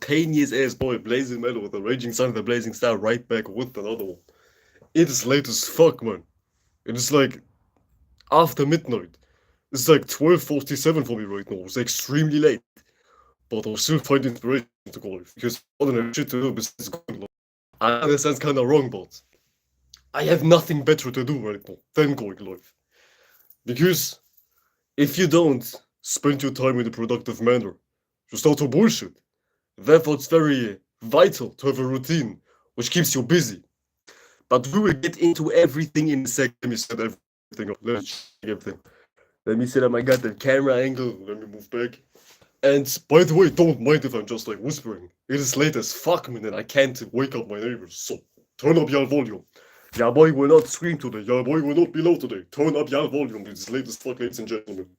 spontaneous ass boy, Blazing Metal with a Raging Sun, the Blazing Star, right back with another one. It is late as fuck, man. It is like after midnight. It's like 12:47 for me right now. It's extremely late. But I'll still find inspiration to go live because I don't have shit to do besides going live. I know that sounds kinda wrong, but I have nothing better to do right now than going live. Because if you don't spend your time in a productive manner, you start to bullshit. Therefore, it's very vital to have a routine which keeps you busy. But we will get into everything in a second. Let me set everything up. Let me check everything. Let me set up my goddamn camera angle. Let me move back. And by the way, don't mind if I'm just like whispering. It is late as fuck, man, and I can't wake up my neighbors. So turn up your volume. Your boy will not scream today. Your boy will not be loud today. Turn up your volume. It is late as fuck, ladies and gentlemen.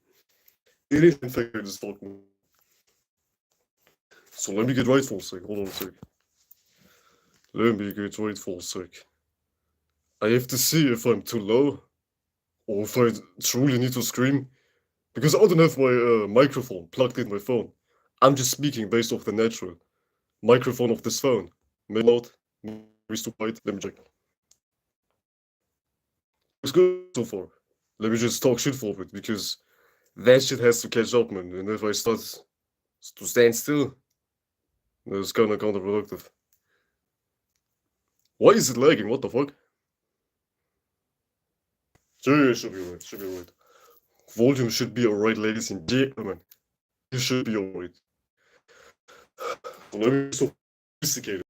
It is in fact late as fuck, man. So let me get right for a sec. Hold on a sec. Let me get right for a sec. I have to see if I'm too low or if I truly need to scream. Because I don't have my microphone plugged in my phone. I'm just speaking based off the natural microphone of this phone. Maybe loud, maybe too quiet. Let me check. It's good so far. Let me just talk shit for it because that shit has to catch up, man. And if I start to stand still, it's kinda counterproductive. Why is it lagging? What the fuck? Yeah, it should be right. Should be right. Volume should be alright, ladies and gentlemen. You should be alright. Let me be so sophisticated.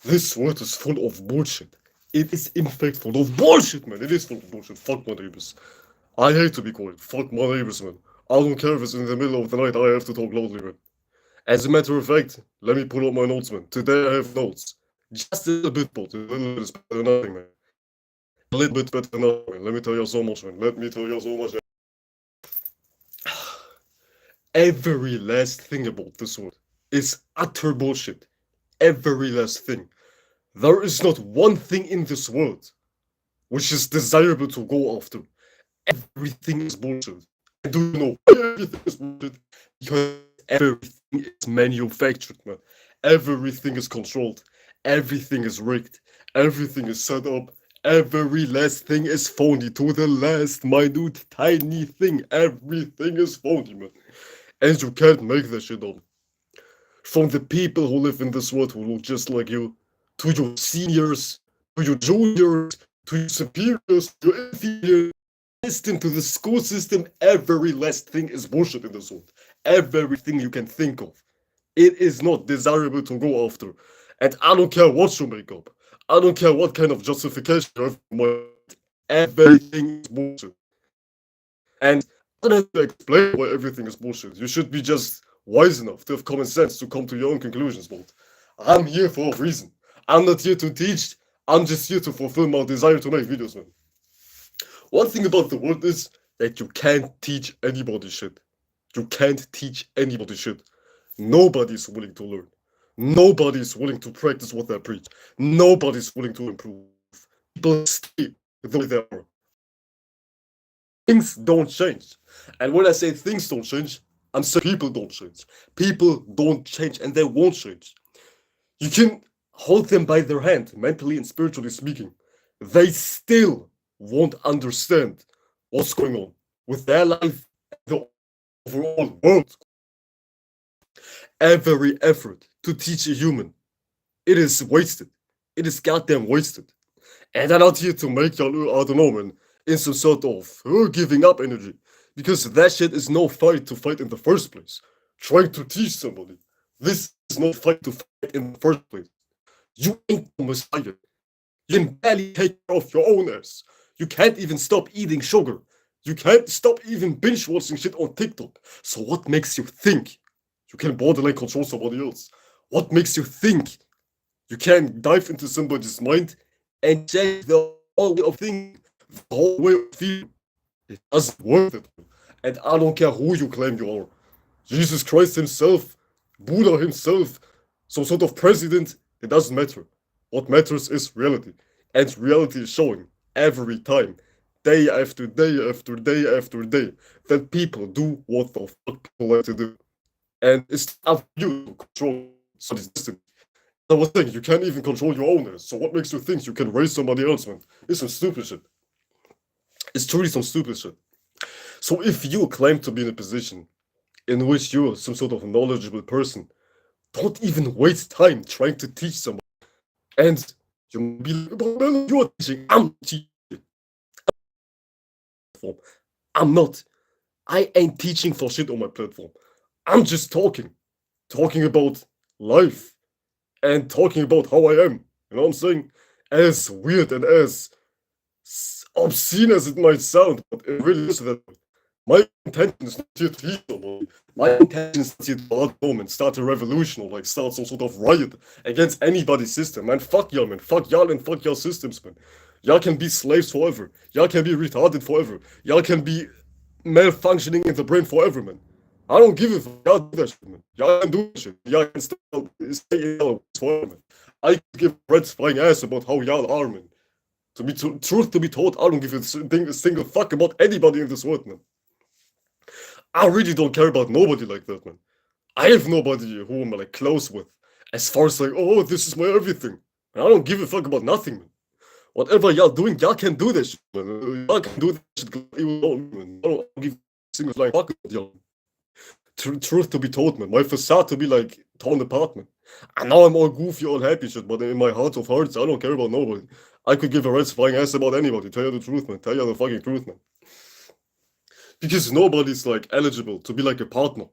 This world is full of bullshit. It is in fact full of bullshit, man. It is full of bullshit. Fuck my neighbors. I hate to be quiet. Fuck my neighbors, man. I don't care if it's in the middle of the night. I have to talk loudly, man. As a matter of fact, let me pull up my notes, man. Today I have notes. Just a little bit, but a little bit is better than nothing, man. A little bit better than nothing, man. Let me tell you so much, man. Let me tell you so much. Every last thing about this world is utter bullshit. Every last thing. There is not one thing in this world which is desirable to go after. Everything is bullshit. And do you know why everything is bullshit? Because everything is manufactured, man. Everything is controlled. Everything is rigged. Everything is set up. Every last thing is phony to the last minute tiny thing. Everything is phony, man. And you can't make that shit up. From the people who live in this world who look just like you, to your seniors, to your juniors, to your superiors, to your inferiors, system, to the school system, every last thing is bullshit in this world. Everything you can think of. It is not desirable to go after. And I don't care what you make up. I don't care what kind of justification you have in mind. Everything is bullshit. And I don't have to explain why everything is bullshit. You should be just wise enough to have common sense to come to your own conclusions, but I'm here for a reason. I'm not here to teach. I'm just here to fulfill my desire to make videos, man. One thing about the world is that you can't teach anybody shit. You can't teach anybody shit. Nobody's willing to learn. Nobody's willing to practice what they preach. Nobody's willing to improve. People stay the way they are. Things don't change. And when I say things don't change, I'm saying people don't change. People don't change and they won't change. You can hold them by their hand, mentally and spiritually speaking. They still won't understand what's going on with their life and the overall world. Every effort to teach a human, it is wasted. It is goddamn wasted. And I'm not here to make y'all, I don't know, man, in some sort of giving up energy. Because that shit is no fight to fight in the first place. Trying to teach somebody. This is no fight to fight in the first place. You ain't the Messiah. You can barely take care of your own ass. You can't even stop eating sugar. You can't stop even binge watching shit on TikTok. So what makes you think you can borderline control somebody else? What makes you think you can dive into somebody's mind and change the whole way of thinking, the whole way of feeling? It doesn't work that way. And I don't care who you claim you are. Jesus Christ himself, Buddha himself, some sort of president, it doesn't matter. What matters is reality. And reality is showing every time, day after day after day after day, that people do what the fuck people like to do. And it's up to you to control somebody's destiny. I was saying, you can't even control your own. So what makes you think you can raise somebody else, man? It's some stupid shit. It's truly some stupid shit. So if you claim to be in a position in which you're some sort of knowledgeable person, don't even waste time trying to teach someone. And you might be like, "But man, you're teaching, I'm teaching. I'm not. I ain't teaching for shit on my platform. I'm just talking about life and talking about how I am. You know what I'm saying? As weird and as obscene as it might sound, but it really is that. My intention is not here to heal nobody. My intention is here to start home and start a revolution or like start some sort of riot against anybody's system. Man, fuck y'all, man. Fuck y'all and fuck y'all systems, man. Y'all can be slaves forever. Y'all can be retarded forever. Y'all can be malfunctioning in the brain forever, man. I don't give a fuck. Y'all do that shit, man. Y'all can do that shit. Y'all can stay in y'all forever, man. I give Red's flying ass about how y'all are, man. Truth to be told, I don't give a single fuck about anybody in this world, man. I really don't care about nobody like that, man. I have nobody who I'm like close with. As far as like, oh, this is my everything. And I don't give a fuck about nothing, man. Whatever y'all doing, y'all can do this shit, man. Y'all can do this shit, man. I don't give a single flying fuck about y'all. Truth to be told, man. My facade to be like torn apart, man. And now I'm all goofy, all happy shit, but in my heart of hearts, I don't care about nobody. I could give a rat's flying ass about anybody. Tell you the truth, man. Tell you the fucking truth, man. Because nobody's like eligible to be like a partner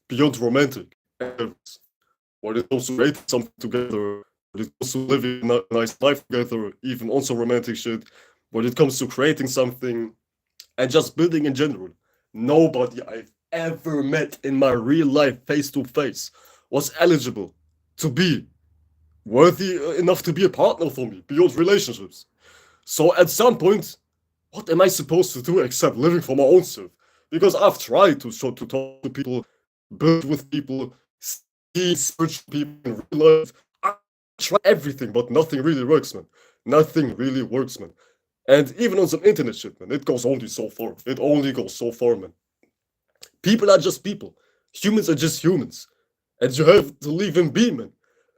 beyond romantic. When it comes to creating something together, when it comes to living a nice life together, even also romantic shit, when it comes to creating something and just building in general, nobody I've ever met in my real life face to face was eligible to be worthy enough to be a partner for me beyond relationships. So at some point, what am I supposed to do except living for my own self? Because I've tried to talk to people, build with people, see spiritual people in real life. I try everything, but nothing really works, man. Nothing really works, man. And even on some internet shit, man, it goes only so far. It only goes so far, man. People are just people. Humans are just humans. And you have to leave them be, man.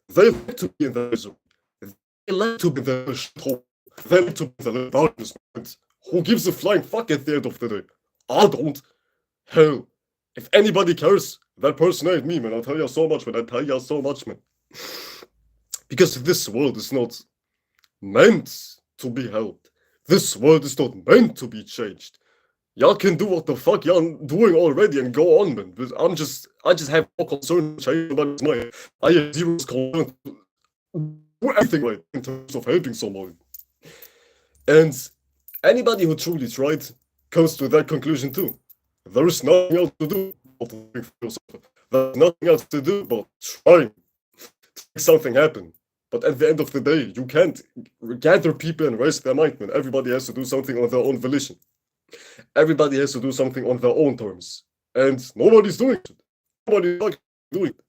They like to be in their misery. They like to be in their shithole. They like to be in their darkness, man. Who gives a flying fuck at the end of the day? I don't. Hell, if anybody cares, that person ain't me, man. I'll tell you so much, man. I'll tell you so much, man. Because this world is not meant to be helped. This world is not meant to be changed. Y'all can do what the fuck y'all doing already and go on, man. But I just have no concern to change anybody's mind. I have zero concern to do anything right in terms of helping somebody. And anybody who truly tried comes to that conclusion too. There is nothing else to do but to think for yourself. There's nothing else to do but trying to make something happen. But at the end of the day, you can't gather people and raise their mind, man. Everybody has to do something on their own volition. Everybody has to do something on their own terms. And nobody's doing it. Nobody's doing it.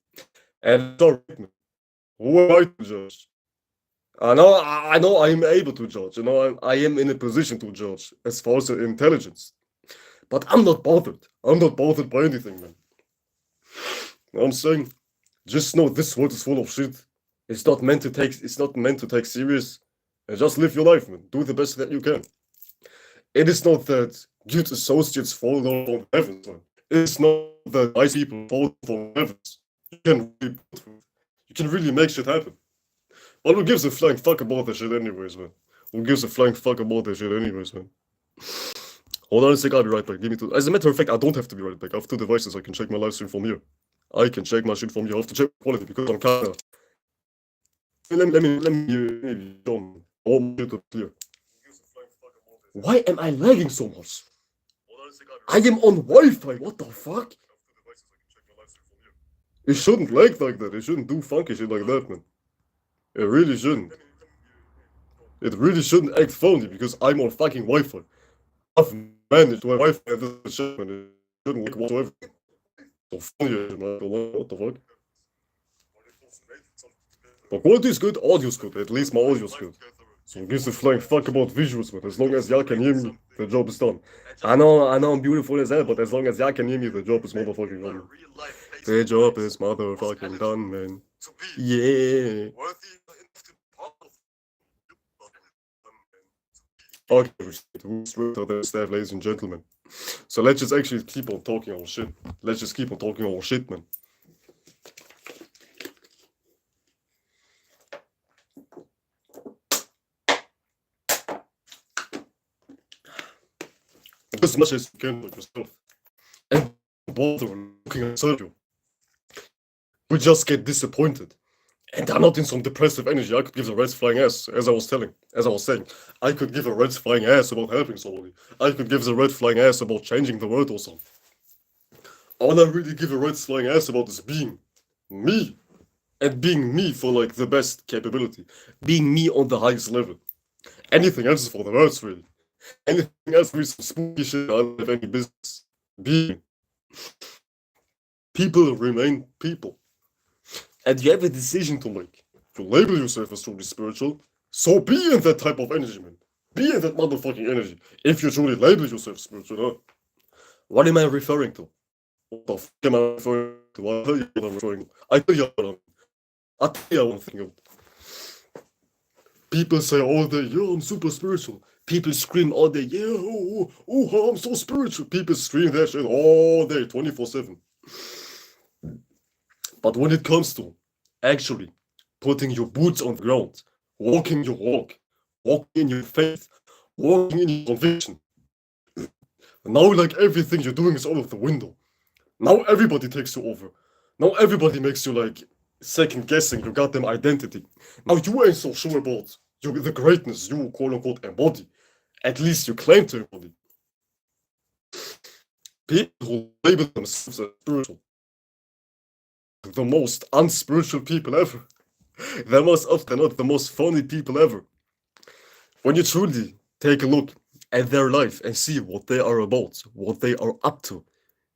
And it's alright, man. Who am I to judge? I know I'm able to judge. You know, I am in a position to judge as far as intelligence. But I'm not bothered. I'm not bothered by anything, man. You know what I'm saying? Just know this world is full of shit. It's not meant to take serious. And just live your life, man. Do the best that you can. It is not that good associates fall down from heavens, man. It's not that nice people fall from heavens. You can really make shit happen. But who gives a flying fuck about that shit anyways, man? Who gives a flying fuck about that shit anyways, man? Hold on a sec, I'll be right back. Give me two. As a matter of fact, I don't have to be right back. I have two devices. I can check my live stream from here. I can check my shit from here. I have to check quality because I'm kinda. Let me show me. I want my shit to clear. Why am I lagging so much? I am on Wi-Fi. What the fuck? It shouldn't lag like that. It shouldn't do funky shit like that, man. It really shouldn't. It really shouldn't act phony because I'm on fucking Wi-Fi. I've managed to have Wi-Fi at this shit, man. It shouldn't work whatsoever. So funny, man. What the fuck? But quality is good, audio is good. At least my audio is good. So who gives a flying fuck about visuals, man? As long as y'all can hear me, the job is done. I know I'm beautiful as hell, but as long as y'all can hear me, the job is motherfucking done. Their job is motherfucking done, man. Yeah. Okay, we're the staff, ladies and gentlemen. So let's just actually keep on talking our shit. Let's just keep on talking our shit, man. As much as you can with yourself. And bother looking inside you. We just get disappointed. And I'm not in some depressive energy. I could give a rat's flying ass, as I was saying. I could give a rat's flying ass about helping somebody. I could give a rat's flying ass about changing the world or something. All I really give a rat's flying ass about is being me. And being me for like the best capability. Being me on the highest level. Anything else is for the worst, really. Anything else is some spooky shit I don't have any business being. People remain people. And you have a decision to make. To label yourself as truly spiritual, so be in that type of energy, man. Be in that motherfucking energy. If you truly label yourself spiritual, huh? What am I referring to? What the fuck am I referring to? I'll tell you what I'm referring to. I tell you what I'm. I'll tell you one thing. People say all day, yo, I'm super spiritual. People scream all day, yeah, oh, I'm so spiritual. People scream that shit all day, 24/7. But when it comes to actually putting your boots on the ground, walking your walk, walking in your faith, walking in your conviction, now like everything you're doing is out of the window. Now everybody takes you over. Now everybody makes you like second guessing your goddamn identity. Now you ain't so sure about the greatness you quote unquote embody. At least you claim to embody. People who label themselves as spiritual, the most unspiritual people ever. They're most often not the most phony people ever. When you truly take a look at their life and see what they are about, what they are up to,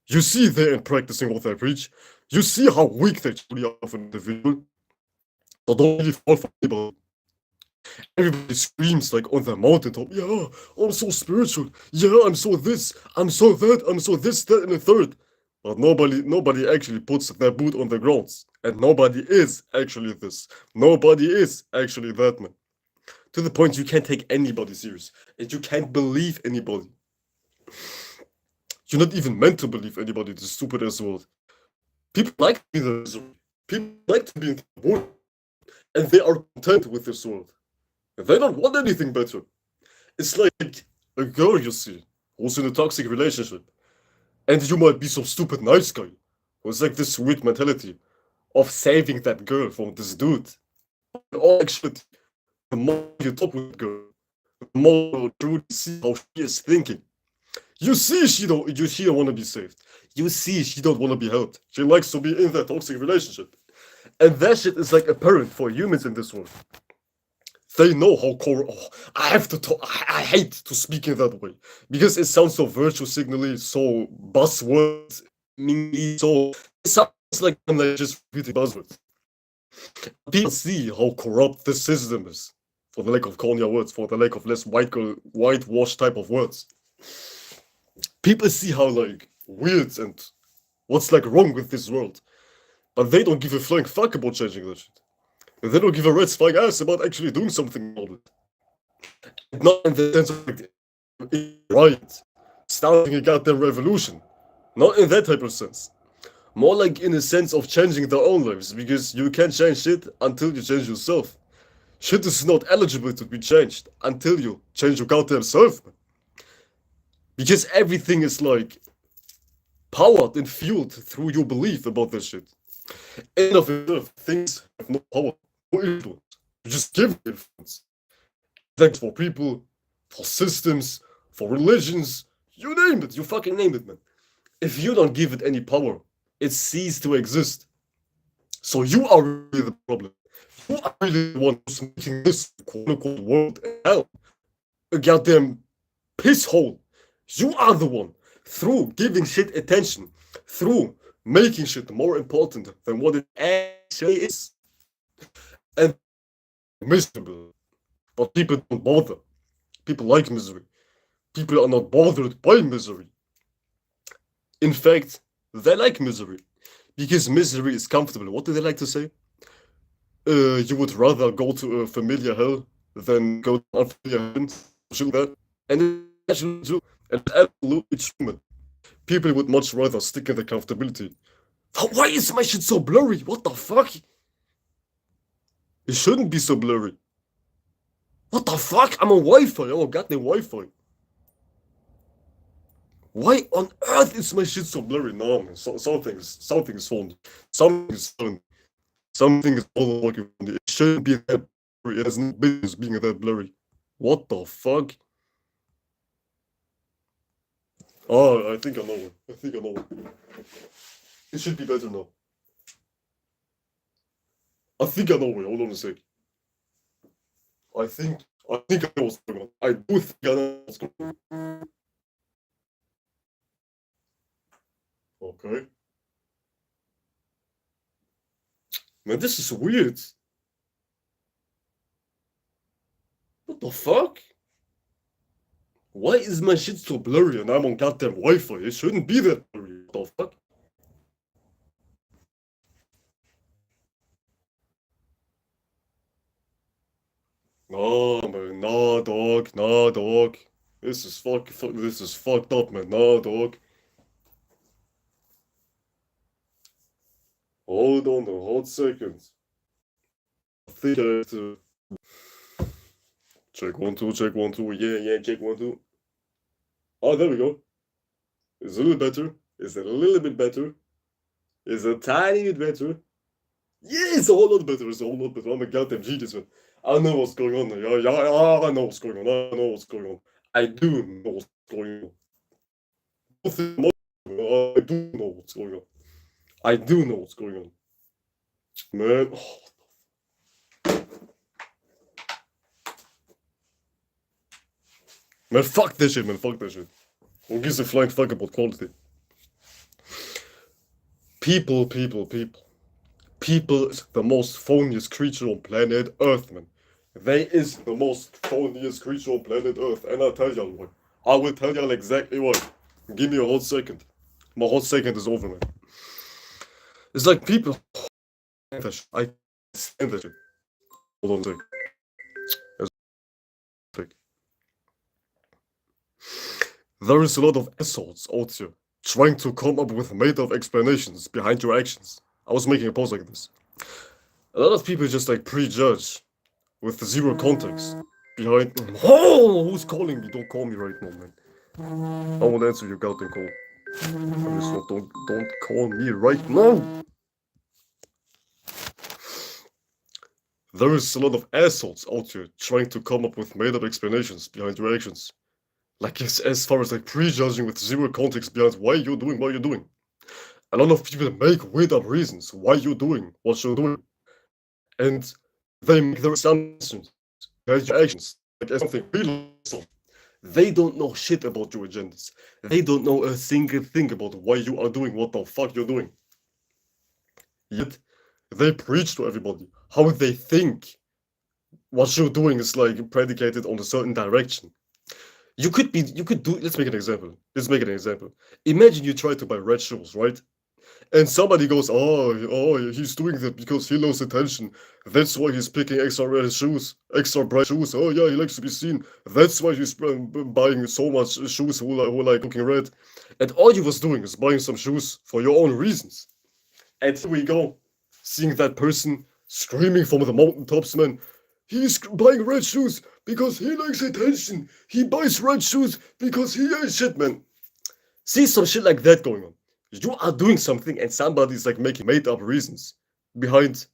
you see they ain't practicing what they preach. You see how weak they truly are of an individual. So don't really fall for people. Everybody screams like on their mountaintop, yeah, I'm so spiritual. Yeah, I'm so this, I'm so that, I'm so this, that, and the third. But nobody actually puts their boot on the ground. And nobody is actually this. Nobody is actually that, man. To the point you can't take anybody serious. And you can't believe anybody. You're not even meant to believe anybody this stupid as world. People like to be the misery. People like to be in the world. And they are content with this world. And they don't want anything better. It's like a girl you see who's in a toxic relationship. And you might be some stupid nice guy who's like this weird mentality of saving that girl from this dude. Or actually, the more you talk with the girl, the more you truly see how she is thinking. You see she don't want to be saved. You see she don't want to be helped. She likes to be in that toxic relationship. And that shit is like apparent for humans in this world. They know how I have to talk. I hate to speak in that way because it sounds so virtue signally, so buzzwords, so it sounds like I'm like just repeating buzzwords. People see how corrupt the system is, for the lack of cornier words, for the lack of less whitewash type of words. People see how like weird and what's like wrong with this world, but they don't give a flying fuck about changing that shit. They don't give a rat's flying ass about actually doing something about it. Not in the sense of like, right, starting a goddamn revolution. Not in that type of sense. More like in a sense of changing their own lives, because you can't change shit until you change yourself. Shit is not eligible to be changed until you change your goddamn self. Because everything is like powered and fueled through your belief about this shit. In of itself, things have no power, no influence. You just give influence. Thanks for people, for systems, for religions, you name it, you fucking name it, man. If you don't give it any power, it ceases to exist. So you are really the problem. You are really the one who's making this quote-unquote world hell a goddamn piss hole. You are the one, through giving shit attention, through making shit more important than what it actually is. And miserable. But people don't bother. People like misery. People are not bothered by misery. In fact, they like misery. Because misery is comfortable. What do they like to say? You would rather go to a familiar hell than go to unfamiliar heaven. Shouldn't that? And it's actually true. And it's absolutely true, man. People would much rather stick in the comfortability. Why is my shit so blurry? What the fuck? It shouldn't be so blurry. What the fuck? I'm on Wi-Fi. I'm on goddamn Wi-Fi. Why on earth is my shit so blurry? No, man. Something's wrong. Something's wrong. Something is all working. It shouldn't be that blurry. It has no business being that blurry. What the fuck? Oh, I think I know. I think I know. It should be better now. I think I know. Hold on a sec. I think I know what's going on. I do think I know what's going on. Okay. Man, this is weird. What the fuck? Why is my shit so blurry and I'm on goddamn Wi-Fi? It shouldn't be that blurry. What the fuck? No, man. No, dog. No, dog. This is fucked up, man. No, dog. Hold on a hot second. I think I have to... Check 1, 2, check 1, 2. Yeah, check 1, 2. Oh, there we go. It's a little better. It's a little bit better. It's a tiny bit better. Yeah, it's a whole lot better. It's a whole lot better. I'm a goddamn genius, man. I know what's going on. I know what's going on. I know what's going on. I do know what's going on. I do know what's going on. I do know what's going on. Man. Man, fuck this shit, man. Fuck that shit. Who gives a flying fuck about quality? People. People is the most phoniest creature on planet Earth, man. They is the most phoniest creature on planet Earth, and I'll tell y'all why. I will tell y'all exactly why. Give me a hot second. My hot second is over, man. It's like people... I stand that shit. Hold on a sec. There is a lot of assholes out here trying to come up with made-up explanations behind your actions. I was making a pause like this. A lot of people just like prejudge with zero context behind... Oh, who's calling me? Don't call me right now, man. I won't answer your goddamn call. Don't call me right now. There is a lot of assholes out here trying to come up with made-up explanations behind your actions. Like as far as like prejudging with zero context behind why you're doing what you're doing. A lot of people make made-up reasons why you're doing what you're doing. And they make their assumptions behind your actions. Like as something real. They don't know shit about your agendas. They don't know a single thing about why you are doing what the fuck you're doing. Yet, they preach to everybody how they think what you're doing is like predicated on a certain direction. Let's make an example. Imagine you try to buy red shoes, right? And somebody goes, oh, he's doing that because he loves attention. That's why he's picking extra red shoes, extra bright shoes. Oh yeah, he likes to be seen. That's why he's buying so much shoes who like looking red. And all you was doing is buying some shoes for your own reasons. And here we go, seeing that person screaming from the mountaintops, man. He's buying red shoes because he likes attention. He buys red shoes because he ain't shit, man. See some shit like that going on. You are doing something and somebody's like making made up reasons behind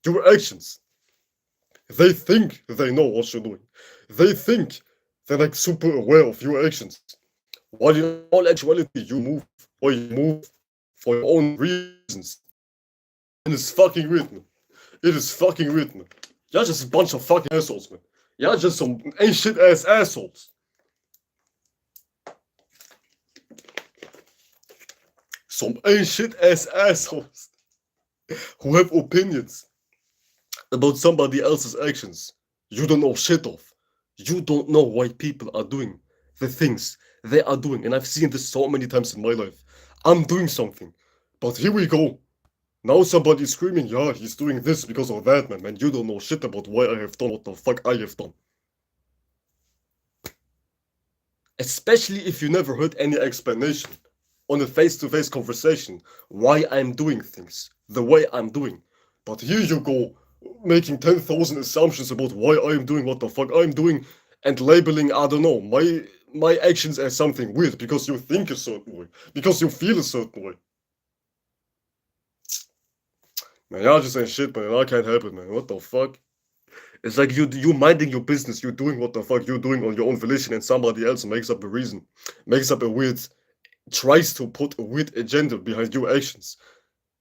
your actions. They think they know what you're doing. They think they're like super aware of your actions. While in all actuality, you move for your own reasons. And it's fucking weird, man. It is fucking weird, man. You're just a bunch of fucking assholes, man. You're just some ancient ass assholes. Some ancient ass assholes who have opinions about somebody else's actions you don't know shit of. You don't know why people are doing the things they are doing. And I've seen this so many times in my life. I'm doing something, but here we go. Now somebody's screaming, yeah, he's doing this because of that, man. Man, you don't know shit about why I have done what the fuck I have done. Especially if you never heard any explanation on a face-to-face conversation why I'm doing things the way I'm doing. But here you go, making 10,000 assumptions about why I'm doing what the fuck I'm doing and labeling, I don't know, my actions as something weird because you think a certain way, because you feel a certain way. Man, y'all just ain't shit, man. I can't help it, man. What the fuck? It's like you minding your business, you doing what the fuck you're doing on your own volition, and somebody else makes up a reason, makes up a weird, tries to put a weird agenda behind your actions.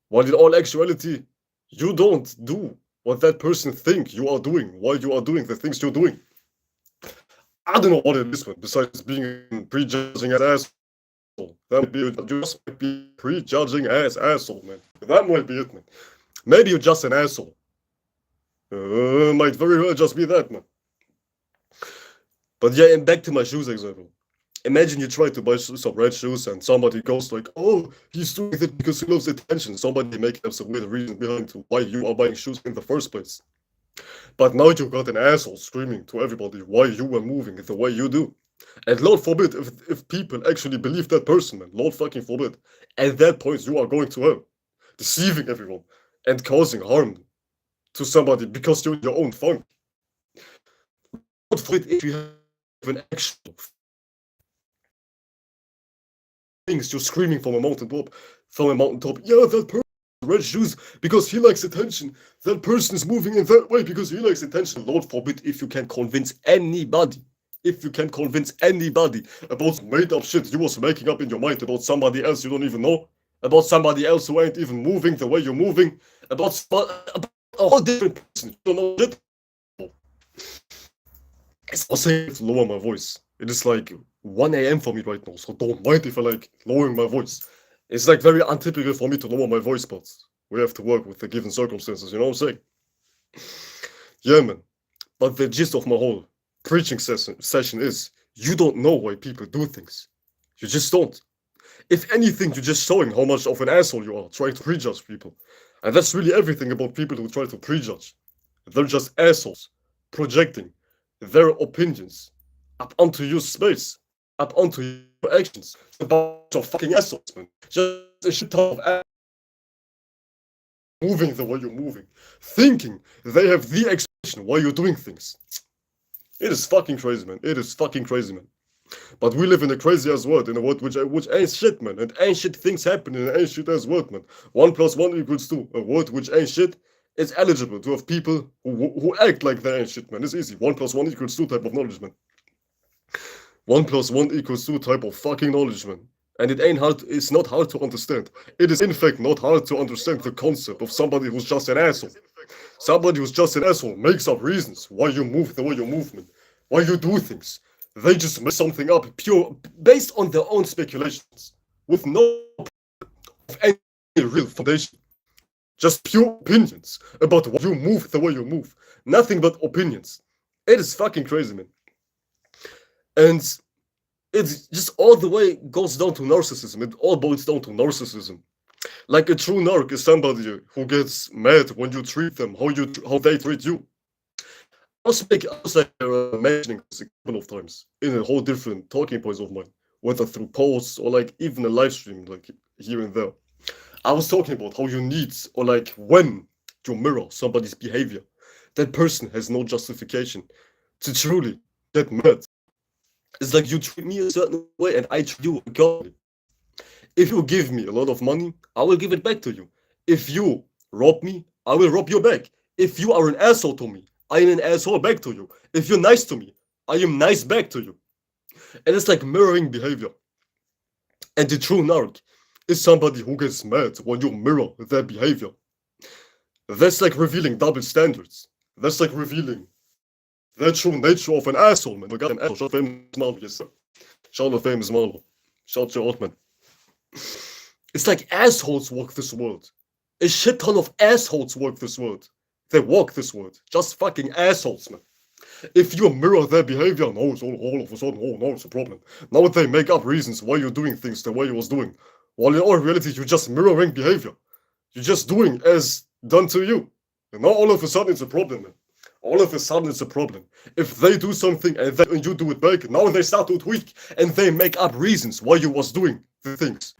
While in all actuality, you don't do what that person think you are doing while you are doing the things you're doing. I don't know what it is, man, besides being prejudging as asshole. That might be you just might be prejudging as asshole, man. That might be it, man. Maybe you're just an asshole. Might very well just be that, man. But yeah, and back to my shoes example. Imagine you try to buy some red shoes and somebody goes like, oh, he's doing it because he loves attention. Somebody makes up some weird reason behind why you are buying shoes in the first place. But now you got an asshole screaming to everybody why you were moving the way you do. And Lord forbid, if people actually believe that person, man, Lord fucking forbid, at that point you are going to hell, deceiving everyone and causing harm to somebody because you're your own funk. Lord forbid if you have an actual things you're screaming from a mountaintop, yeah, that person red shoes because he likes attention. That person is moving in that way because he likes attention. Lord forbid if you can convince anybody. If you can convince anybody about made up shit you was making up in your mind about somebody else you don't even know, about somebody else who ain't even moving the way you're moving, about a whole different person you don't know shit. It's also to lower my voice. It is like 1 a.m. for me right now, so don't mind if I like lowering my voice. It's like very untypical for me to lower my voice, but we have to work with the given circumstances, you know what I'm saying? Yeah, man. But the gist of my whole preaching session is you don't know why people do things. You just don't. If anything, you're just showing how much of an asshole you are trying to prejudge people. And that's really everything about people who try to prejudge. They're just assholes projecting their opinions up onto your space, up onto your actions. A bunch of fucking assholes, man. Just a shit ton of assholes moving the way you're moving, thinking they have the explanation why you're doing things. It is fucking crazy, man. It is fucking crazy, man. But we live in a crazy ass world, in a world which ain't shit, man. And ain't shit things happen in an ain't shit ass world, man. 1 + 1 = 2. A world which ain't shit is eligible to have people who act like they ain't shit, man. It's easy. 1 + 1 = 2 type of knowledge, man. 1 + 1 = 2 type of fucking knowledge, man. And it ain't hard, it's not hard to understand. It is in fact not hard to understand the concept of somebody who's just an asshole. Somebody who's just an asshole makes up reasons why you move the way you move, man. Why you do things. They just make something up pure based on their own speculations, with no of any real foundation. Just pure opinions about why you move the way you move. Nothing but opinions. It is fucking crazy, man. And it's just all the way goes down to narcissism. It all boils down to narcissism. Like a true narc is somebody who gets mad when you treat them how they treat you. I was mentioning this a couple of times in a whole different talking points of mine, whether through posts or like even a live stream, like here and there. I was talking about how you need, or like when you mirror somebody's behavior, that person has no justification to truly get mad. It's like you treat me a certain way and I treat you accordingly. If you give me a lot of money, I will give it back to you. If you rob me, I will rob you back. If you are an asshole to me, I am an asshole back to you. If you're nice to me, I am nice back to you. And it's like mirroring behavior. And the true narc is somebody who gets mad when you mirror their behavior. That's like revealing double standards. That's like revealing the true nature of an asshole, man. We got an asshole. Shout famous Marvel, yes sir. Shout out famous Marvel. Shout you out, man. It's like assholes walk this world. A shit ton of assholes walk this world. They walk this world. Just fucking assholes, man. If you mirror their behavior, no, it's all of a sudden, oh no, it's a problem. Now they make up reasons why you're doing things the way you was doing. While in all reality, you're just mirroring behavior. You're just doing as done to you. And now all of a sudden it's a problem, man. All of a sudden it's a problem. If they do something and then you do it back, now they start to tweak and they make up reasons why you was doing the things.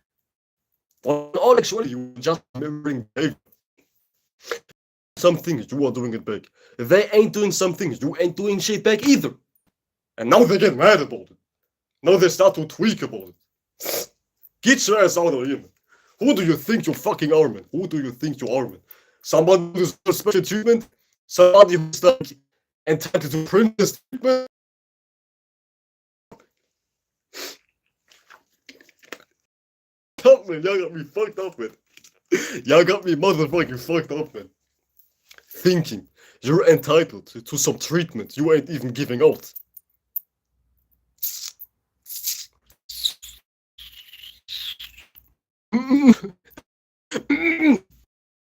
But all actually you just mirroring behavior. Something you are doing it back. If they ain't doing something, you ain't doing shit back either. And now they get mad about it. Now they start to tweak about it. Get your ass out of here, man. Who do you think you fucking are, man? Who do you think you are, man? Somebody who's special treatment? Somebody who's like entitled to princess treatment? Man, y'all got me fucked up, man. Y'all got me motherfucking fucked up, man. Thinking you're entitled to some treatment you ain't even giving out.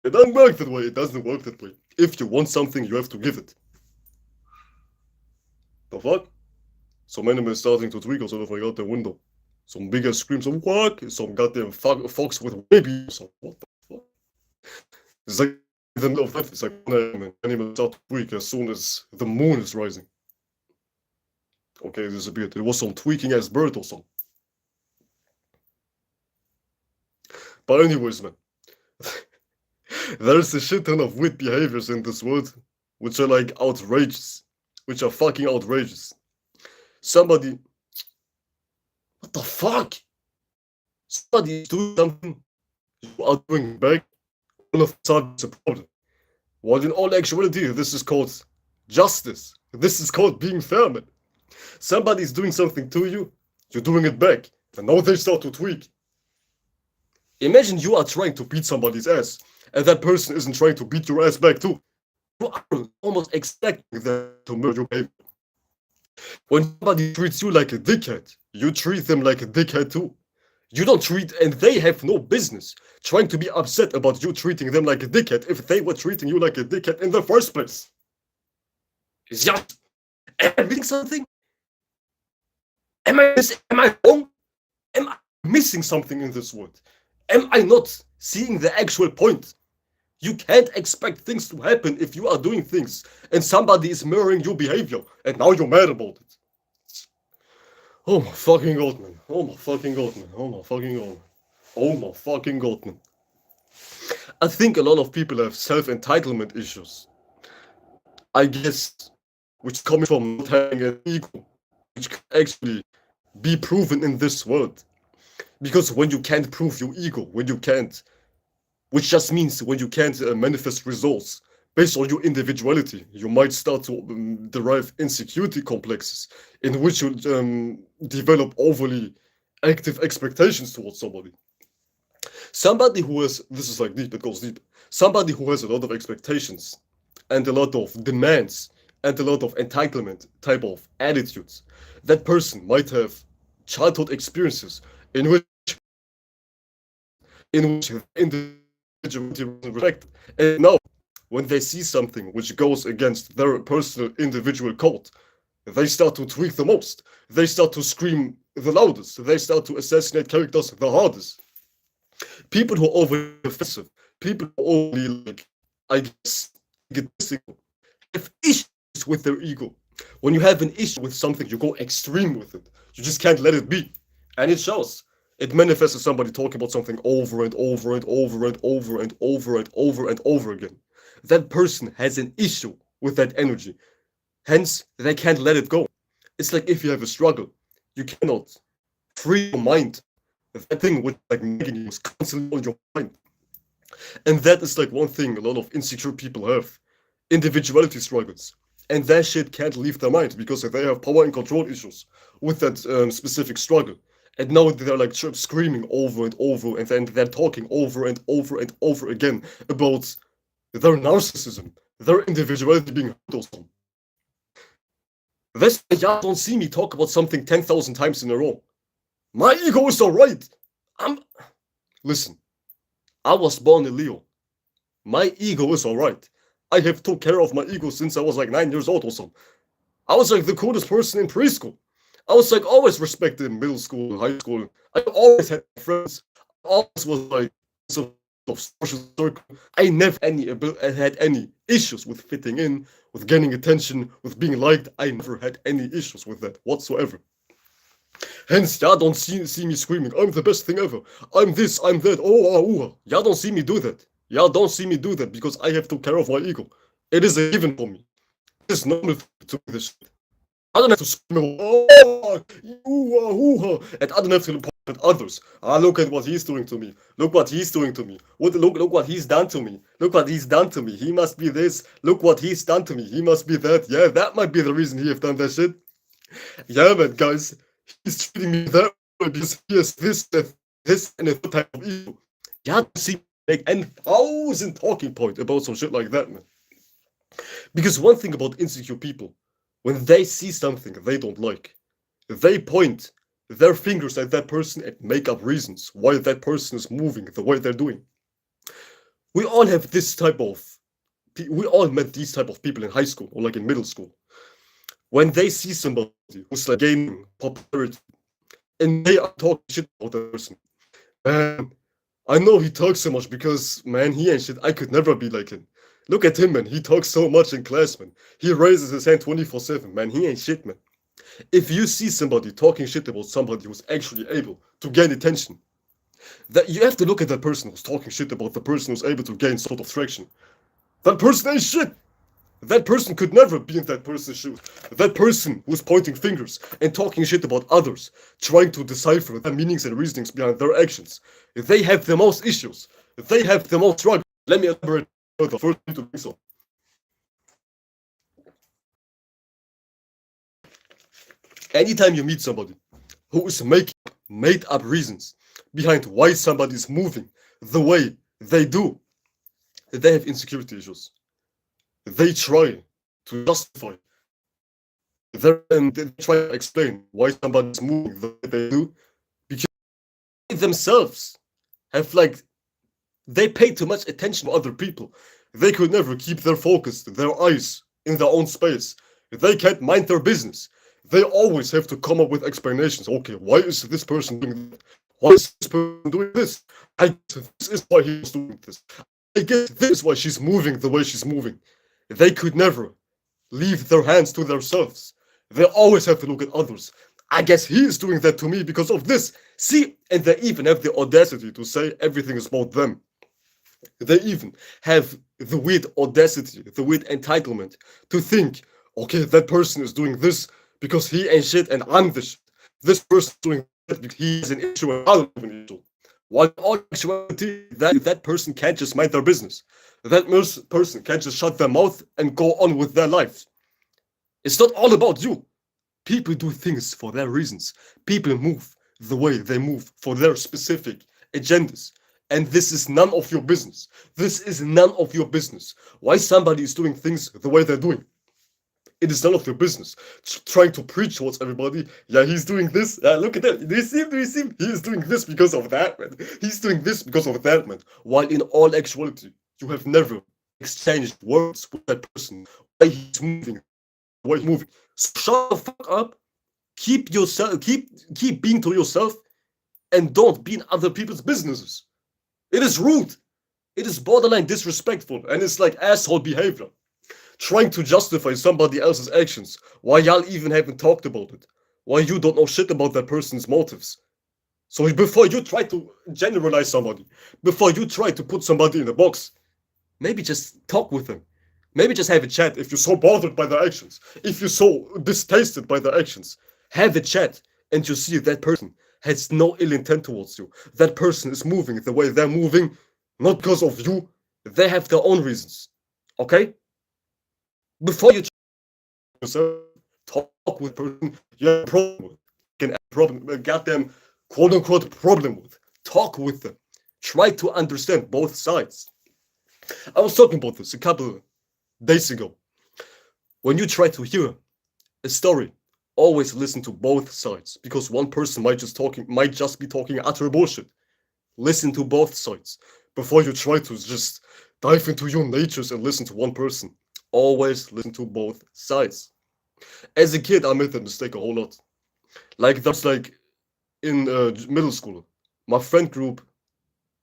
It doesn't work that way. It doesn't work that way. If you want something, you have to give it. The fuck? Some animal is starting to tweak outside of my goddamn window. Some big ass screams of what? Some goddamn fox with babies. What the fuck? It's like in the middle of night. It's like animals start to tweak as soon as the moon is rising. Okay, it disappeared. It was some tweaking ass bird or something. But anyways, man. There's a shit ton of weird behaviors in this world which are like outrageous. Which are fucking outrageous. Somebody. What the fuck? Somebody is doing something you are doing back. All of a sudden it's a problem. Well, in all actuality, this is called justice. This is called being fair, man. Somebody's doing something to you, you're doing it back. And now they start to tweak. Imagine you are trying to beat somebody's ass, and that person isn't trying to beat your ass back too. You are almost expecting them to murder your behavior. When somebody treats you like a dickhead, you treat them like a dickhead too. You don't treat, and they have no business trying to be upset about you treating them like a dickhead if they were treating you like a dickhead in the first place. Yeah. Am I missing something? Am I wrong? Am I missing something in this world? Am I not seeing the actual point? You can't expect things to happen if you are doing things and somebody is mirroring your behavior and now you're mad about it. Oh my fucking god, man. Oh my fucking god, man. Oh my fucking god. Oh my fucking god, man. I think a lot of people have self-entitlement issues. I guess, which comes from not having an ego, which can actually be proven in this world. Because when you can't prove your ego, when you can't, which just means when you can't manifest results based on your individuality, you might start to derive insecurity complexes in which you develop overly active expectations towards somebody. Somebody who has, this is like deep, it goes deep. Somebody who has a lot of expectations and a lot of demands and a lot of entitlement type of attitudes, that person might have childhood experiences in which individuality was respected. And now, when they see something which goes against their personal individual code, they start to tweak the most. They start to scream the loudest. They start to assassinate characters the hardest. People who are overly offensive, people who are overly, like, I guess, egotistical, have issues with their ego. When you have an issue with something, you go extreme with it. You just can't let it be. And it shows. It manifests as somebody talking about something over and over and over and over and over and over and over again. That person has an issue with that energy. Hence, they can't let it go. It's like if you have a struggle, you cannot free your mind. That thing which like making you is constantly on your mind. And that is like one thing a lot of insecure people have. Individuality struggles. And that shit can't leave their mind because they have power and control issues with that specific struggle. And now they're like screaming over and over, and then they're talking over and over and over again about their narcissism, their individuality being hurt or something. That's why y'all don't see me talk about something 10,000 times in a row. My ego is alright. Listen, I was born a Leo. My ego is alright. I have took care of my ego since I was like 9 years old or something. I was like the coolest person in preschool. I was like always respected in middle school, high school. I always had friends. I always was like, so of social circle. I never had any issues with fitting in, with getting attention, with being liked. I never had any issues with that whatsoever. Hence, y'all don't see me screaming, I'm the best thing ever. I'm this, I'm that. Oh, ah, ooh. Y'all don't see me do that. Y'all don't see me do that because I have to care of my ego. It is a given for me. It is normal to do this shit. I don't have to scream, oh, ooh, ooh, and I don't have to point at others. Ah, look at what he's doing to me. Look what he's doing to me. Look what he's done to me. Look what he's done to me. He must be this. Look what he's done to me. He must be that. Yeah, that might be the reason he have done that shit. Yeah, man, guys, he's treating me that way because he has this, and a type of ego. You have to see make 1,000 talking points about some shit like that, man. Because one thing about insecure people, when they see something they don't like, they point their fingers at that person and make up reasons why that person is moving the way they're doing. We all have this type of, we all met these type of people in high school or like in middle school. When they see somebody who's like gaining popularity and they are talking shit about that person, man, I know he talks so much because, man, he ain't shit. I could never be like him. Look at him, man. He talks so much in class, man. He raises his hand 24/7, man. He ain't shit, man. If you see somebody talking shit about somebody who's actually able to gain attention, that you have to look at that person who's talking shit about the person who's able to gain sort of traction. That person ain't shit. That person could never be in that person's shoes. That person who's pointing fingers and talking shit about others, trying to decipher the meanings and reasonings behind their actions. They have the most issues. They have the most struggles. Let me elaborate further. First, to do so. Anytime you meet somebody who is making made up reasons behind why somebody is moving the way they do, they have insecurity issues. They try to justify and they try to explain why somebody's moving the way they do because they themselves have like they pay too much attention to other people. They could never keep their focus, their eyes in their own space. They can't mind their business. They always have to come up with explanations. Okay, why is this person doing that? Why is this person doing this? I guess this is why he's doing this. I guess this is why she's moving the way she's moving. They could never leave their hands to themselves. They always have to look at others. I guess he is doing that to me because of this. See, and they even have the audacity to say everything is about them. They even have the weird audacity, the weird entitlement to think, okay, that person is doing this because he ain't shit and I'm the shit. This person is doing that because he has an issue and I don't have an issue. While in all actuality, that person can't just mind their business. That person can't just shut their mouth and go on with their lives. It's not all about you. People do things for their reasons. People move the way they move for their specific agendas. And this is none of your business. This is none of your business. Why somebody is doing things the way they're doing. It is none of your business. Trying to preach towards everybody. Yeah, he's doing this. Look at that. Do you see him? Do you see him? He is doing this because of that, man. He's doing this because of that, man. While in all actuality, you have never exchanged words with that person. Why he's moving. Why he's moving. So shut the fuck up. Keep yourself. Keep being to yourself, and don't be in other people's businesses. It is rude. It is borderline disrespectful, and it's like asshole behavior. Trying to justify somebody else's actions, why y'all even haven't talked about it. Why you don't know shit about that person's motives. So before you try to generalize somebody, before you try to put somebody in a box, maybe just talk with them. Maybe just have a chat if you're so bothered by their actions. If you're so distasted by their actions, have a chat and you see that person has no ill intent towards you. That person is moving the way they're moving, not because of you. They have their own reasons. Okay? Before you talk with a person you have a problem with, a goddamn quote unquote problem with, talk with them. Try to understand both sides. I was talking about this a couple days ago. When you try to hear a story, always listen to both sides because one person might just be talking utter bullshit. Listen to both sides before you try to just dive into your natures and listen to one person. Always listen to both sides. As a kid, I made that mistake a whole lot. Like that's like in middle school, my friend group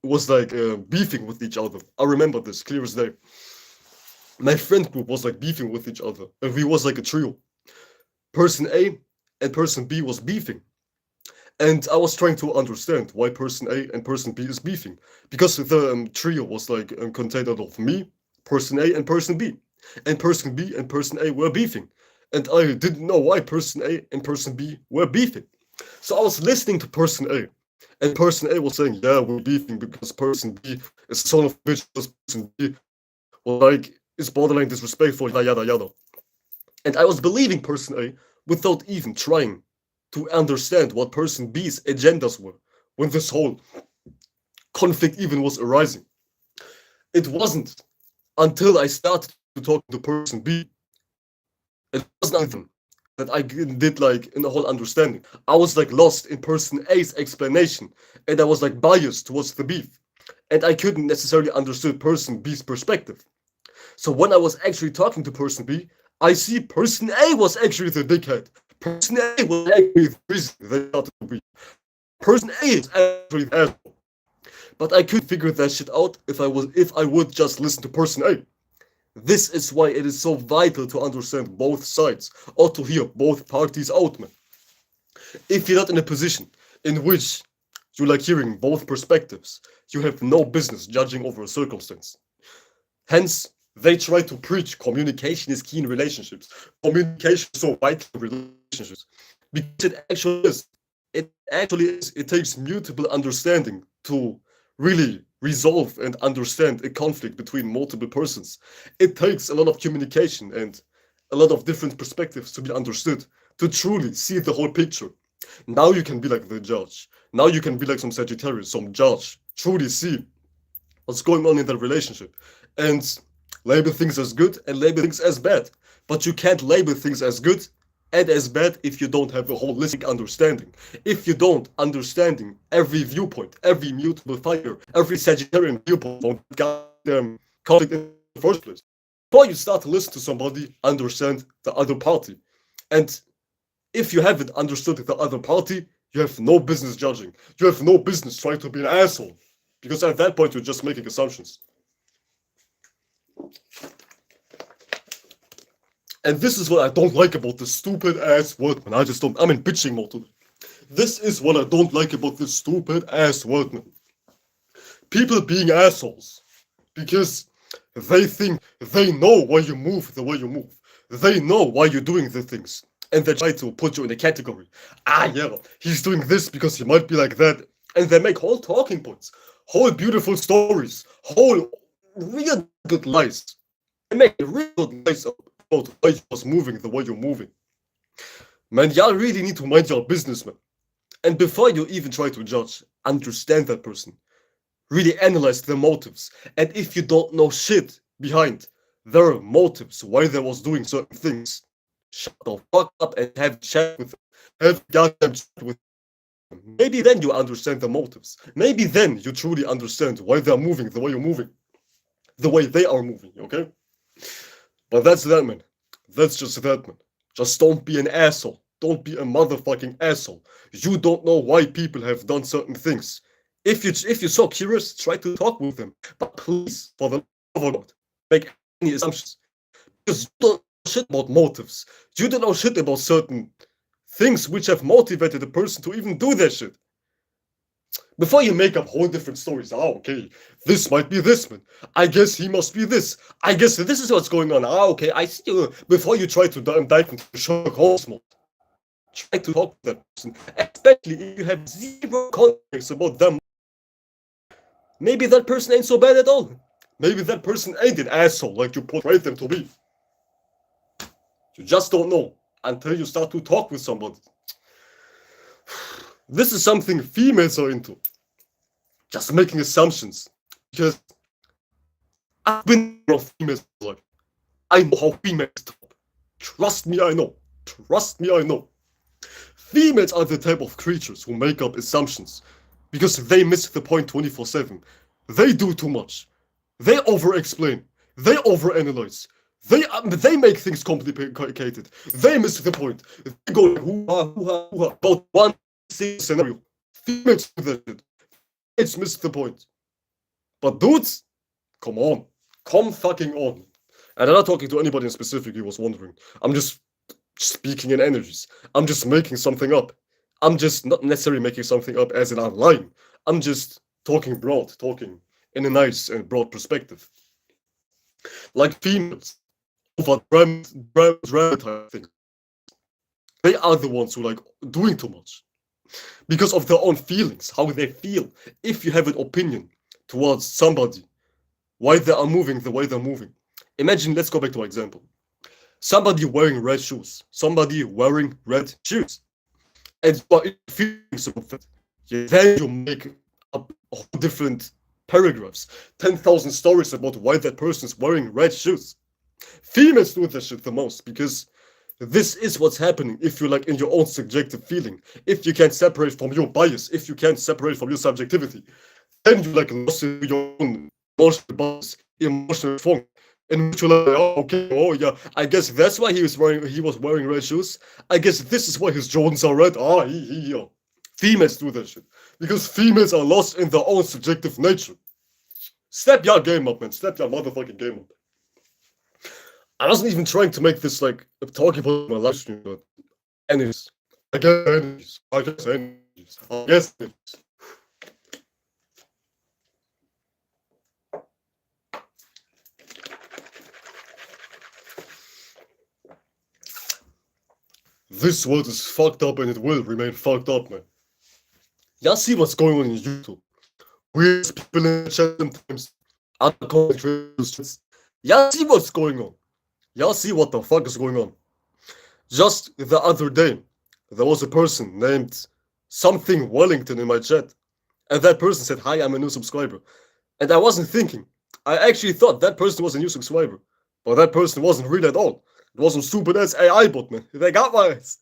was like beefing with each other. I remember this clear as day. My friend group was like beefing with each other, and we was like a trio. Person A and person B was beefing. And I was trying to understand why person A and person B is beefing. Because the trio was like contained out of me, person A, and person B. And person B and person A were beefing. And I didn't know why person A and person B were beefing. So I was listening to person A. And person A was saying, yeah, we're beefing because person B is son of a bitch, because person B was like, is borderline disrespectful, yada yada yada. And I was believing person A without even trying to understand what person B's agendas were when this whole conflict even was arising. It wasn't until I started to talk to person B, it wasn't even that I did like in the whole understanding. I was like lost in person A's explanation, and I was like biased towards the beef, and I couldn't necessarily understand person B's perspective. So when I was actually talking to person B, I see person A was actually the dickhead. Person A was actually the reason they started to be. Person A is actually the asshole. But I could figure that shit out if I would just listen to person A. This is why it is so vital to understand both sides or to hear both parties out, man. If you're not in a position in which you like hearing both perspectives, you have no business judging over a circumstance. Hence, they try to preach communication is key in relationships. Communication is so vital in relationships. Because it actually is. It actually is. It takes mutable understanding to really resolve and understand a conflict between multiple persons. It takes a lot of communication and a lot of different perspectives to be understood to truly see the whole picture. Now you can be like the judge. Now you can be like some Sagittarius, some judge. Truly see what's going on in that relationship and label things as good and label things as bad. But you can't label things as good and as bad if you don't have a holistic understanding. If you don't understanding every viewpoint, every mutable fire, every Sagittarian viewpoint on goddamn conflict in the first place. Before you start to listen to somebody, understand the other party. And if you haven't understood the other party, you have no business judging. You have no business trying to be an asshole. Because at that point, you're just making assumptions. And this is what I don't like about this stupid ass word, man. I'm in bitching mode today. This is what I don't like about this stupid ass word, man. People being assholes. Because they think they know why you move the way you move. They know why you're doing the things. And they try to put you in a category. Ah, yeah, he's doing this because he might be like that. And they make whole talking points, whole beautiful stories, whole real good lies. They make real good lies about why you was moving the way you're moving. Man, y'all really need to mind your business, man. And before you even try to judge, understand that person. Really analyze their motives. And if you don't know shit behind their motives, why they was doing certain things, shut the fuck up and have chat with them. Have goddamn chat with them. Maybe then you understand the motives. Maybe then you truly understand why they're moving the way you're moving. The way they are moving, okay? But that's that, man. That's just that, man. Just don't be an asshole. Don't be a motherfucking asshole. You don't know why people have done certain things. If you're so curious, try to talk with them. But please, for the love of God, make any assumptions. Because you don't know shit about motives. You don't know shit about certain things which have motivated a person to even do that shit. Before you make up whole different stories, oh, okay, this might be this, man. I guess he must be this. I guess this is what's going on. Ah, okay, I see you. Before you try to dive into Sherlock Holmes mode, try to talk to that person, especially if you have zero context about them. Maybe that person ain't so bad at all. Maybe that person ain't an asshole like you portrayed them to be. You just don't know until you start to talk with somebody. This is something females are into. Just making assumptions. Because I've been around females like I know how females talk. Trust me, I know. Trust me, I know. Females are the type of creatures who make up assumptions because they miss the point 24/7. They do too much. They over-explain. They overanalyze. They make things complicated. They miss the point. They go about one single scenario. Females do that shit. Females miss the point. But dudes, come on. Come fucking on. And I'm not talking to anybody in specific who was wondering. I'm just speaking in energies. I'm just making something up. I'm just not necessarily making something up as in online. I'm just talking broad, talking in a nice and broad perspective. Like females over dramatize things. They are the ones who like doing too much because of their own feelings, how they feel. If you have an opinion towards somebody, why they are moving the way they're moving. Imagine, let's go back to my example. Somebody wearing red shoes, somebody wearing red shoes, and you are feeling something. Then you make up whole different paragraphs, 10,000 stories about why that person is wearing red shoes. Females do that shit the most because this is what's happening if you're like in your own subjective feeling. If you can't separate from your bias, if you can't separate from your subjectivity, then you like lost in your own emotional bias, emotional form. In which you're like, oh, okay, oh yeah, I guess that's why he was wearing red shoes. I guess this is why his Jordans are red. Ah, yeah. Females do that shit because females are lost in their own subjective nature. Step your game up, man. Step your motherfucking game up. I wasn't even trying to make this like talking about my live stream, but anyways, I guess. This world is fucked up and it will remain fucked up, man. Y'all see what's going on in YouTube? Weird people in the chat sometimes. Other content creators. Y'all see what's going on? Y'all see what the fuck is going on? Just the other day, there was a person named something Wellington in my chat, and that person said, "Hi, I'm a new subscriber." And I wasn't thinking. I actually thought that person was a new subscriber, but that person wasn't real at all. It was some stupid ass AI bot, man. They got my ass.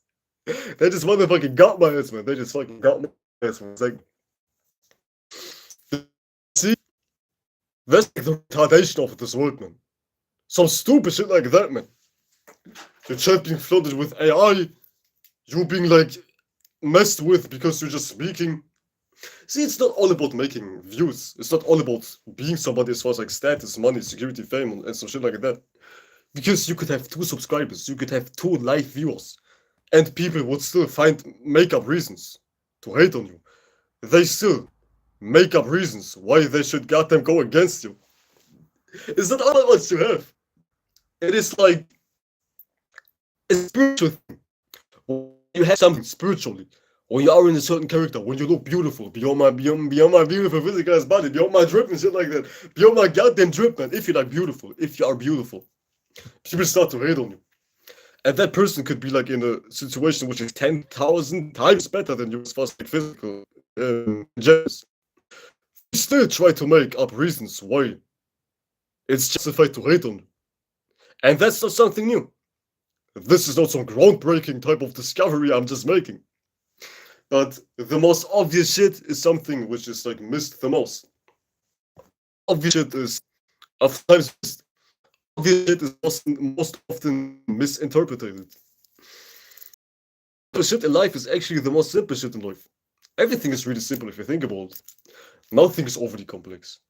They just motherfucking got my ass, man. They just fucking got my ass, man. It's like, see, that's like the retardation of this world, man. Some stupid shit like that, man. Your chat being flooded with AI, you being like messed with because you're just speaking. See, it's not all about making views. It's not all about being somebody as far as like status, money, security, fame, and some shit like that. Because you could have 2 subscribers, you could have 2 live viewers, and people would still make up reasons to hate on you. They still make up reasons why they should goddamn go against you. It's not all what you have. It is like a spiritual thing. When you have something spiritually, when you are in a certain character, when you look beautiful, beyond my beautiful physical ass body, beyond my drip and shit like that, beyond my goddamn drip, man. If you like beautiful, if you are beautiful, people start to hate on you. And that person could be like in a situation which is 10,000 times better than you as far as like physical gents. You still try to make up reasons why it's justified to hate on you. And that's not something new. This is not some groundbreaking type of discovery I'm just making. But the most obvious shit is something which is like missed the most. Obvious shit is oftentimes missed. Obvious shit is most often misinterpreted. The shit in life is actually the most simple shit in life. Everything is really simple if you think about it. Nothing is overly complex.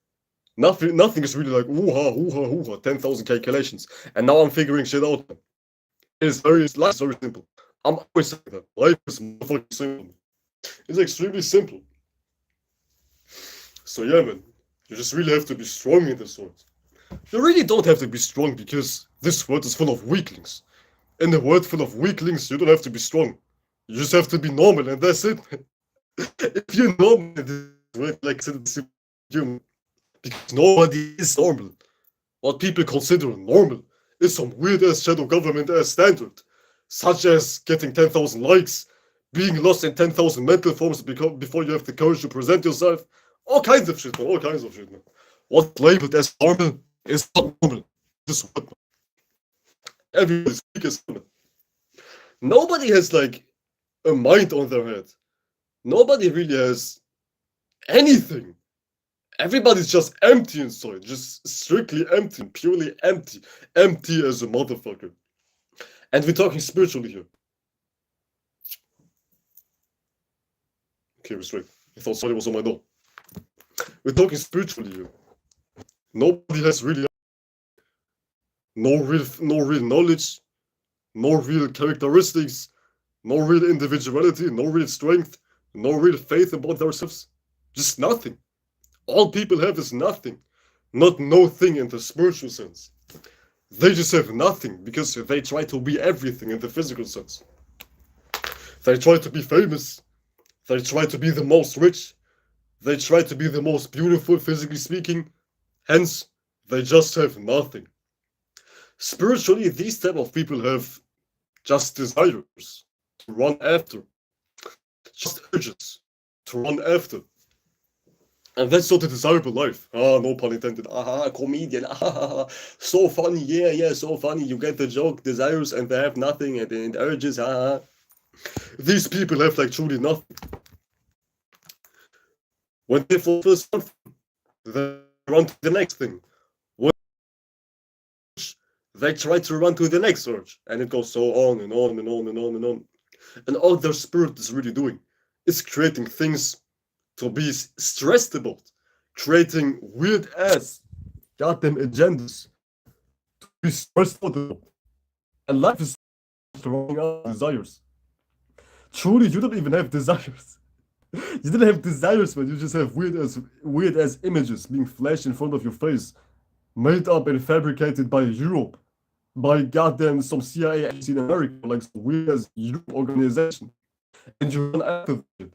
Nothing is really like ooh-ha, 10,000 calculations. And now I'm figuring shit out. Life is very simple. I'm always saying that. Life is motherfucking simple. It's extremely simple. So yeah, man. You just really have to be strong in this world. You really don't have to be strong because this world is full of weaklings. In a world full of weaklings, you don't have to be strong. You just have to be normal and that's it. If you're normal in this world, like human, because nobody is normal. What people consider normal is some weird ass shadow government ass standard, such as getting 10,000 likes, being lost in 10,000 mental forms before you have the courage to present yourself. All kinds of shit, man. All kinds of shit, man. What's labeled as normal is not normal. This what everybody's weak as normal. Nobody has like a mind on their head. Nobody really has anything. Everybody's just empty inside, just strictly empty, purely empty, empty as a motherfucker. And we're talking spiritually here. Okay, we're straight. I thought somebody was on my door. We're talking spiritually here. Nobody has really no real knowledge, no real characteristics, no real individuality, no real strength, no real faith about themselves. Just nothing. All people have is nothing. Not no thing in the spiritual sense. They just have nothing because they try to be everything in the physical sense. They try to be famous. They try to be the most rich. They try to be the most beautiful, physically speaking. Hence, they just have nothing. Spiritually, these type of people have just desires to run after, just urges to run after. And that's not a desirable life. Ah, no pun intended. Aha, comedian. Ah, so funny. Yeah, so funny. You get the joke. Desires and they have nothing and urges. Ah, these people have like truly nothing. When they fulfill something, they run to the next thing. When they try to run to the next urge, and it goes so on and on and on and on and on. And all their spirit is really doing is creating things to be stressed about, creating weird ass goddamn agendas to be stressed out about. And life is running out of desires. Truly, you don't even have desires. You didn't have desires, man. You just have weird as images being flashed in front of your face, made up and fabricated by Europe, by goddamn some CIA agency in America, like some weird as Europe organization. And you run after it.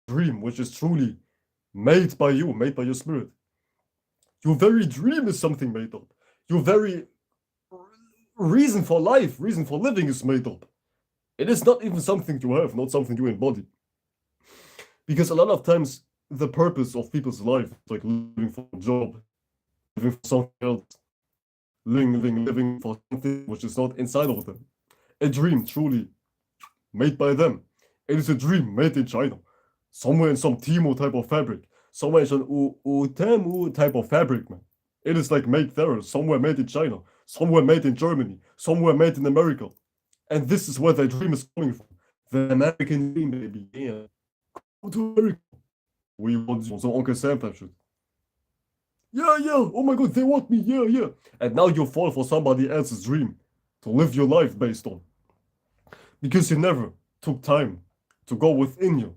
Dream, which is truly made by you, made by your spirit. Your very dream is something made up. Your very reason for life, reason for living is made up. It is not even something you have, not something you embody. Because a lot of times, the purpose of people's life, like living for a job, living for something else, living for something which is not inside of them. A dream truly made by them. It is a dream made in China, somewhere in some Timo type of fabric, somewhere in some Temu type of fabric, man. It is like made there, somewhere made in China, somewhere made in Germany, somewhere made in America. And this is where their dream is coming from. The American dream, baby. Yeah. Go to America. We want you. So Uncle Sam type shit. Yeah. Oh my god, they want me. Yeah. And now you fall for somebody else's dream to live your life based on. Because you never took time to go within you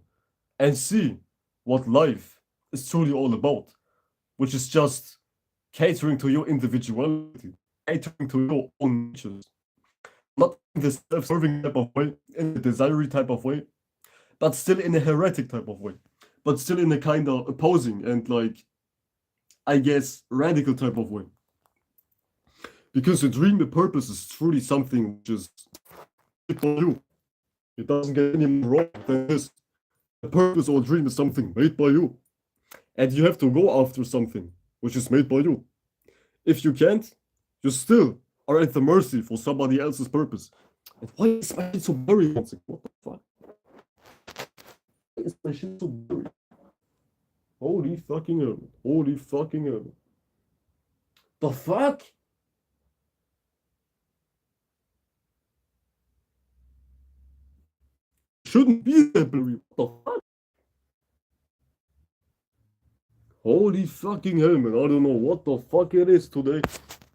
and see what life is truly all about, which is just catering to your individuality, catering to your own natures. Not in the self-serving type of way, in the desiring type of way, but still in a heretic type of way, but still in a kind of opposing and like, I guess, radical type of way. Because a dream, a purpose is truly something which is for you. It doesn't get any more wrong than this. A purpose or a dream is something made by you. And you have to go after something which is made by you. If you can't, you still are at the mercy for somebody else's purpose. And why is my shit so blurry? What the fuck? Why is my shit so blurry? Holy fucking hell. Holy fucking hell. The fuck? Shouldn't be that blurry. What the fuck? Holy fucking hell, man. I don't know what the fuck it is today,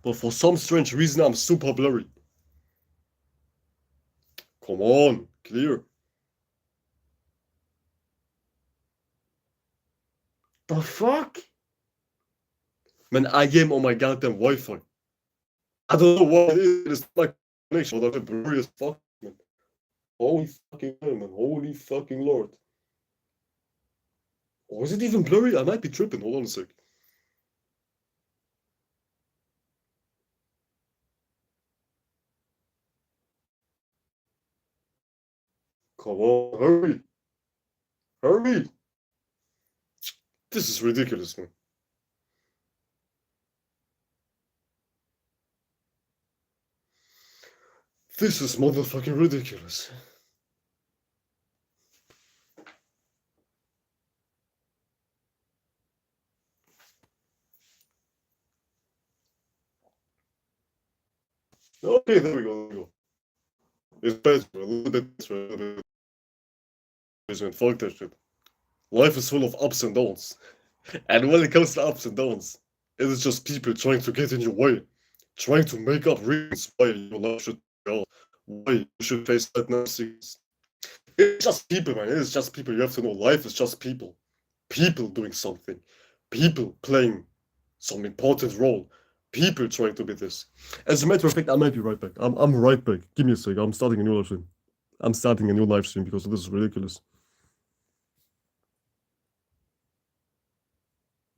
but for some strange reason, I'm super blurry. Come on, clear. The fuck? Man, I am on my goddamn Wi-Fi. I don't know what it is. It's my connection, but I'm blurry as fuck, man. Holy fucking hell, man. Holy fucking lord. Or is it even blurry? I might be tripping. Hold on a sec. Come on, hurry. Hurry. This is ridiculous, man. This is motherfucking ridiculous. Okay, there we go. It's better, a little bit better, a little bit. Fuck that shit. Life is full of ups and downs. And when it comes to ups and downs, it is just people trying to get in your way, trying to make up reasons why your life should go, why you should face certain things. It's just people, man. It's just people. You have to know life is just people. People doing something. People playing some important role. People trying to be this. As a matter of fact, I might be right back. I'm right back. Give me a sec. I'm starting a new live stream. I'm starting a new live stream because this is ridiculous.